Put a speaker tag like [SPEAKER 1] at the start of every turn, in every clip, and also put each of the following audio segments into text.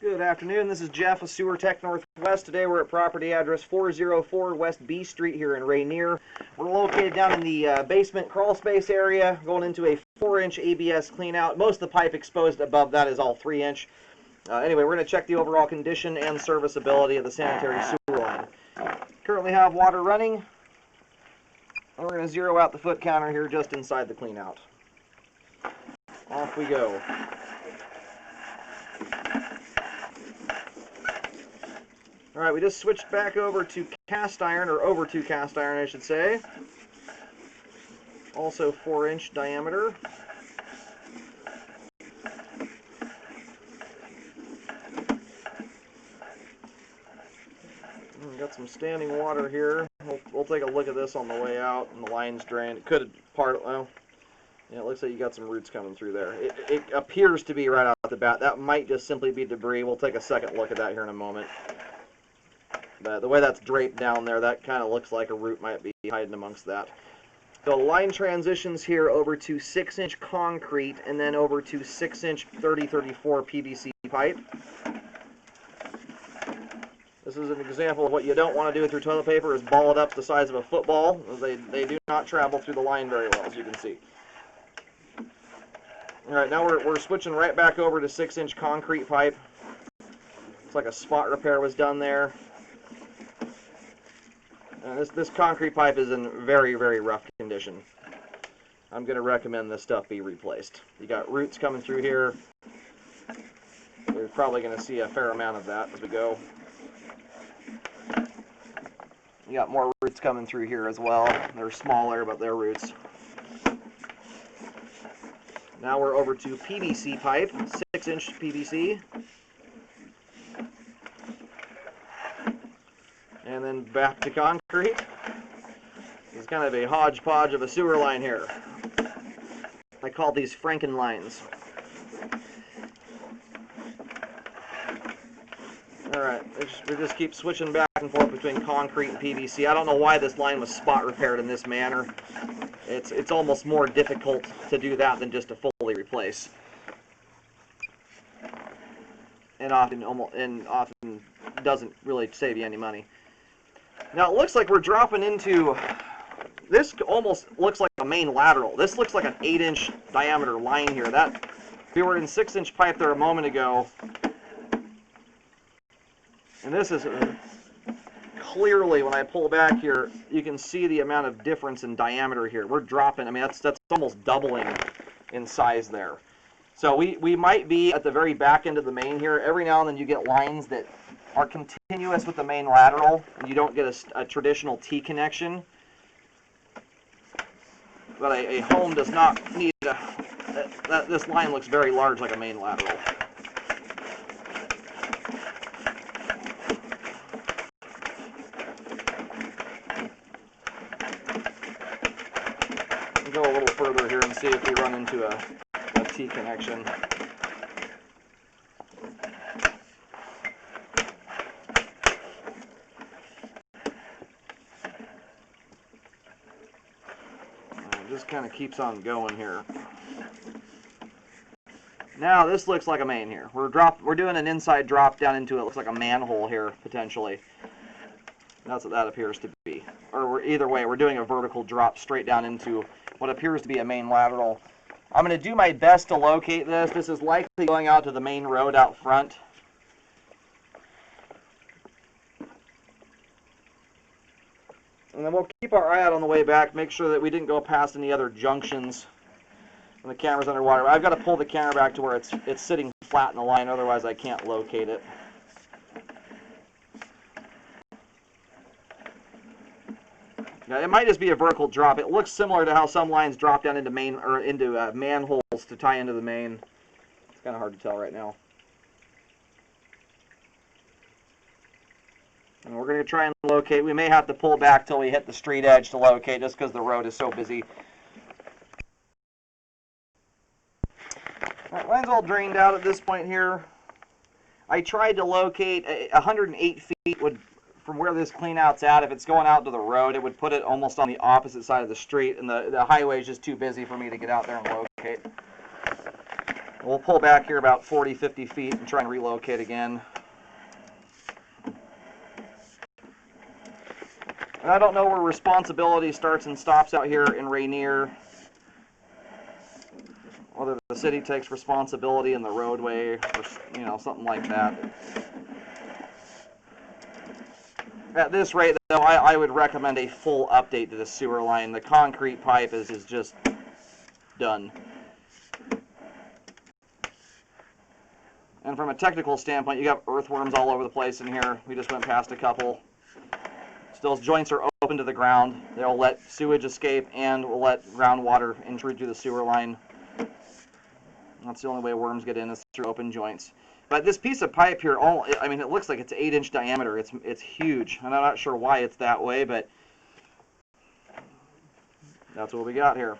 [SPEAKER 1] Good afternoon, this is Jeff with Sewer Tech Northwest. Today we're at property address 404 West B Street here in Rainier. We're located down in the basement crawl space area, going into a 4-inch ABS cleanout. Most of the pipe exposed above that is all 3-inch. Anyway, we're going to check the overall condition and serviceability of the sanitary sewer line. Currently have water running, and we're going to zero out the foot counter here just inside the cleanout. Off we go. Alright, we just switched back over to cast iron, or over to cast iron I should say. Also 4-inch diameter. Got some standing water here. We'll take a look at this on the way out, and the line's drained. It could part, well, yeah, it looks like you got some roots coming through there. It appears to be right out the bat. That might just simply be debris. We'll take a second look at that here in a moment. But the way that's draped down there, that kind of looks like a root might be hiding amongst that. So line transitions here over to 6-inch concrete and then over to 6-inch 3034 PVC pipe. This is an example of what you don't want to do with your toilet paper, is ball it up the size of a football. They do not travel through the line very well, as you can see. Alright, now we're switching right back over to 6-inch concrete pipe. Looks like a spot repair was done there. This concrete pipe is in very, very rough condition. I'm going to recommend this stuff be replaced. You got roots coming through here. We're probably going to see a fair amount of that as we go. You got more roots coming through here as well. They're smaller, but they're roots. Now we're over to PVC pipe, 6-inch PVC. And then back to concrete. It's kind of a hodgepodge of a sewer line here. I call these Franken lines. Alright, we just keep switching back and forth between concrete and PVC. I don't know why this line was spot repaired in this manner. It's almost more difficult to do that than just to fully replace. And often doesn't really save you any money. Now it looks like we're dropping into, this almost looks like a main lateral. This looks like an 8-inch diameter line here. We were in 6-inch pipe there a moment ago. And this is clearly, when I pull back here, you can see the amount of difference in diameter here. We're dropping, I mean, that's almost doubling in size there. So we might be at the very back end of the main here. Every now and then you get lines that are continuous with the main lateral, and you don't get a traditional T connection. But a home does not need this line looks very large like a main lateral. We'll go a little further here and see if we run into a T connection. Just kind of keeps on going here. Now this looks like a main here. We're doing an inside drop down into it. Looks like a manhole here potentially. That's what that appears to be. Or either way, we're doing a vertical drop straight down into what appears to be a main lateral. I'm going to do my best to locate this. This is likely going out to the main road out front. And then we'll keep our eye out on the way back, make sure that we didn't go past any other junctions when the camera's underwater. I've got to pull the camera back to where it's sitting flat in the line, otherwise I can't locate it. Now, it might just be a vertical drop. It looks similar to how some lines drop down into manholes to tie into the main. It's kind of hard to tell right now. And we're going to try and locate. We may have to pull back till we hit the street edge to locate, just because the road is so busy. Right, line's all drained out at this point here. I tried to locate 108 feet from where this cleanout's at. If it's going out to the road, it would put it almost on the opposite side of the street, and the highway is just too busy for me to get out there and locate. We'll pull back here about 40, 50 feet and try and relocate again. And I don't know where responsibility starts and stops out here in Rainier. Whether the city takes responsibility in the roadway or, something like that. At this rate, though, I would recommend a full update to the sewer line. The concrete pipe is just done. And from a technical standpoint, you got earthworms all over the place in here. We just went past a couple. Those joints are open to the ground. They'll let sewage escape and will let groundwater intrude through the sewer line. That's the only way worms get in, is through open joints. But this piece of pipe here, it looks like it's 8-inch diameter. It's huge, and I'm not sure why it's that way, but that's what we got here.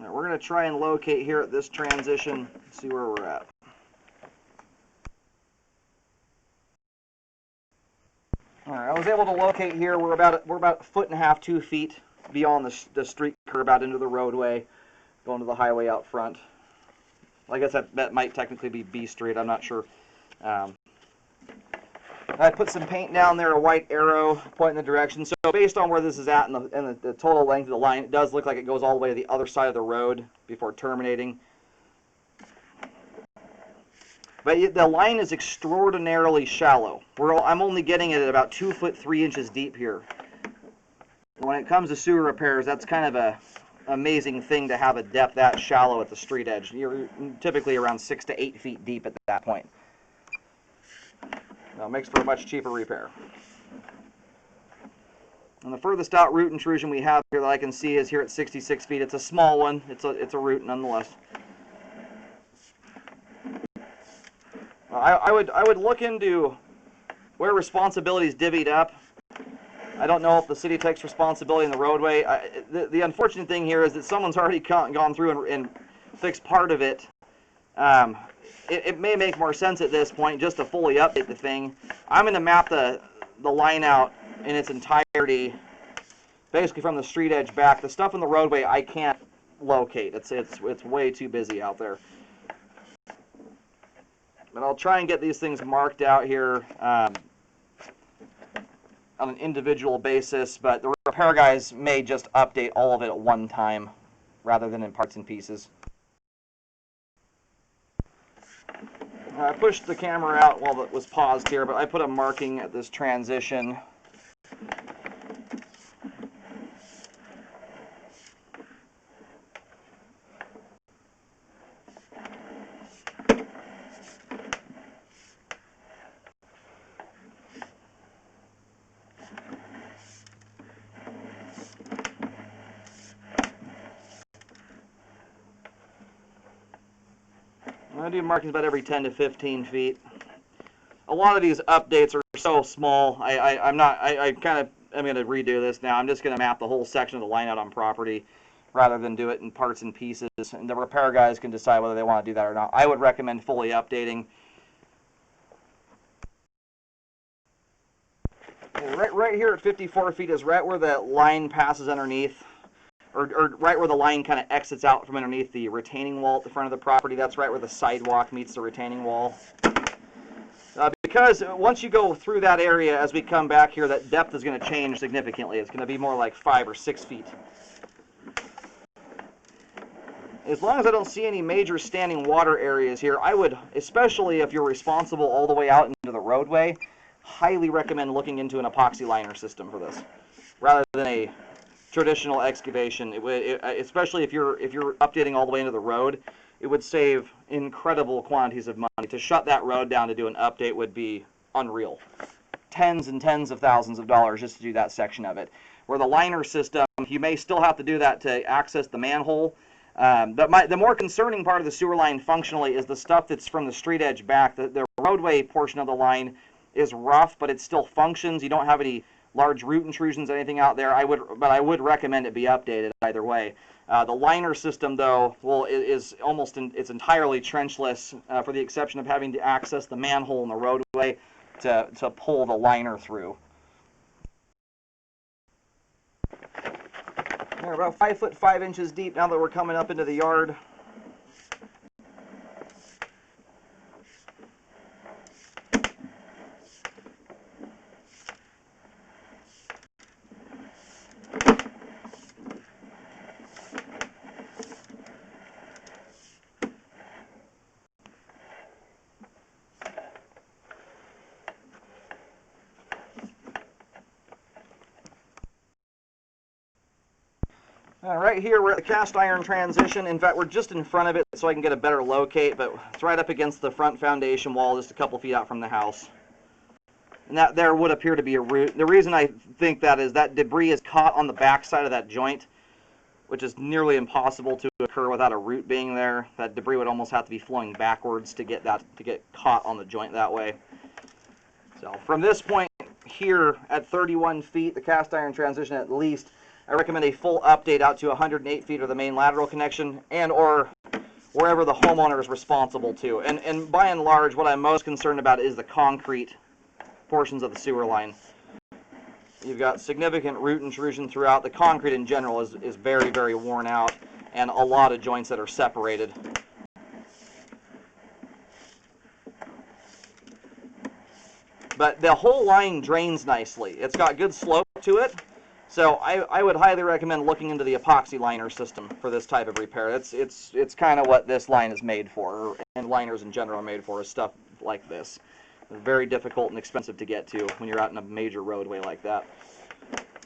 [SPEAKER 1] We're going to try and locate here at this transition, see where we're at. All right, I was able to locate here. We're about 1.5 to 2 feet beyond the street curb out into the roadway, going to the highway out front. I guess that might technically be B Street. I'm not sure. I put some paint down there, a white arrow pointing the direction. So based on where this is at and the total length of the line, it does look like it goes all the way to the other side of the road before terminating. But the line is extraordinarily shallow. I'm only getting it at about 2 foot 3 inches deep here. When it comes to sewer repairs, that's kind of a amazing thing to have a depth that shallow at the street edge. You're typically around 6 to 8 feet deep at that point. It makes for a much cheaper repair. And the furthest out root intrusion we have here that I can see is here at 66 feet. It's a small one. It's a root nonetheless. I would look into where responsibility is divvied up. I don't know if the city takes responsibility in the roadway. The unfortunate thing here is that someone's already gone through and fixed part of it. It may make more sense at this point just to fully update the thing. I'm going to map the line out in its entirety, basically from the street edge back. The stuff in the roadway I can't locate. It's way too busy out there. But I'll try and get these things marked out here on an individual basis. But the repair guys may just update all of it at one time rather than in parts and pieces. I pushed the camera out while it was paused here, but I put a marking at this transition. I do markings about every 10 to 15 feet. A lot of these updates are so small. I'm going to redo this now. I'm just going to map the whole section of the line out on property rather than do it in parts and pieces. And the repair guys can decide whether they want to do that or not. I would recommend fully updating. Right here at 54 feet is right where the line passes underneath. Or right where the line kind of exits out from underneath the retaining wall at the front of the property. That's right where the sidewalk meets the retaining wall. Because once you go through that area, as we come back here, that depth is going to change significantly. It's going to be more like 5 or 6 feet. As long as I don't see any major standing water areas here, I would, especially if you're responsible all the way out into the roadway, highly recommend looking into an epoxy liner system for this, rather than a traditional excavation. Especially if you're updating all the way into the road, it would save incredible quantities of money. To shut that road down to do an update would be unreal. Tens and tens of thousands of dollars just to do that section of it. Where the liner system, you may still have to do that to access the manhole. But the more concerning part of the sewer line functionally is the stuff that's from the street edge back. The roadway portion of the line is rough, but it still functions. You don't have any large root intrusions, anything out there. But I would recommend it be updated either way. The liner system, though, is it's entirely trenchless, for the exception of having to access the manhole in the roadway to pull the liner through. We're about 5 foot 5 inches deep now that we're coming up into the yard. Right here we're at the cast iron transition. In fact, we're just in front of it so I can get a better locate, but it's right up against the front foundation wall just a couple feet out from the house. And that there would appear to be a root. The reason I think that is that debris is caught on the back side of that joint, which is nearly impossible to occur without a root being there. That debris would almost have to be flowing backwards to get caught on the joint that way. So from this point here at 31 feet, the cast iron transition at least, I recommend a full update out to 108 feet of the main lateral connection and or wherever the homeowner is responsible to. And by and large, what I'm most concerned about is the concrete portions of the sewer line. You've got significant root intrusion throughout. The concrete in general is very, very worn out, and a lot of joints that are separated. But the whole line drains nicely. It's got good slope to it. So I would highly recommend looking into the epoxy liner system for this type of repair. It's kind of what this line is made for, and liners in general are made for, is stuff like this. They're very difficult and expensive to get to when you're out in a major roadway like that.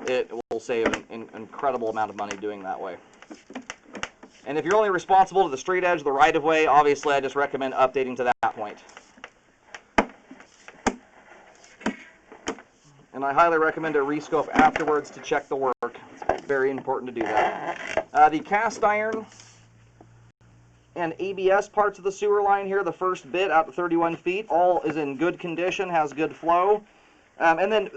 [SPEAKER 1] It will save an incredible amount of money doing that way. And if you're only responsible to the street edge, the right-of-way, obviously I just recommend updating to that point. And I highly recommend a rescope afterwards to check the work. It's very important to do that. The cast iron and ABS parts of the sewer line here, the first bit out to 31 feet, all is in good condition, has good flow. And then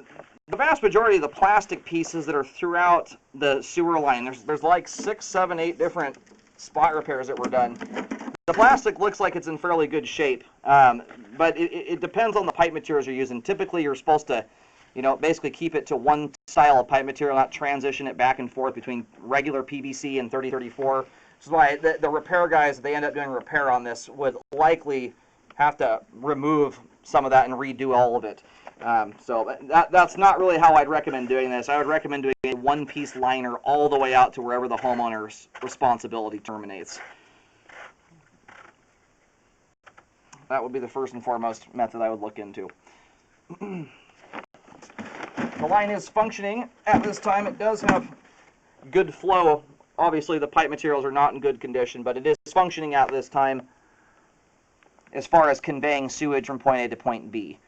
[SPEAKER 1] the vast majority of the plastic pieces that are throughout the sewer line, there's like 6, 7, 8 different spot repairs that were done. The plastic looks like it's in fairly good shape, but it depends on the pipe materials you're using. Typically, you're supposed to, basically keep it to one style of pipe material, not transition it back and forth between regular PVC and 3034. Which is why the repair guys, if they end up doing repair on this, would likely have to remove some of that and redo all of it. So that's not really how I'd recommend doing this. I would recommend doing a one-piece liner all the way out to wherever the homeowner's responsibility terminates. That would be the first and foremost method I would look into. The line is functioning at this time. It does have good flow. Obviously, the pipe materials are not in good condition, but it is functioning at this time as far as conveying sewage from point A to point B.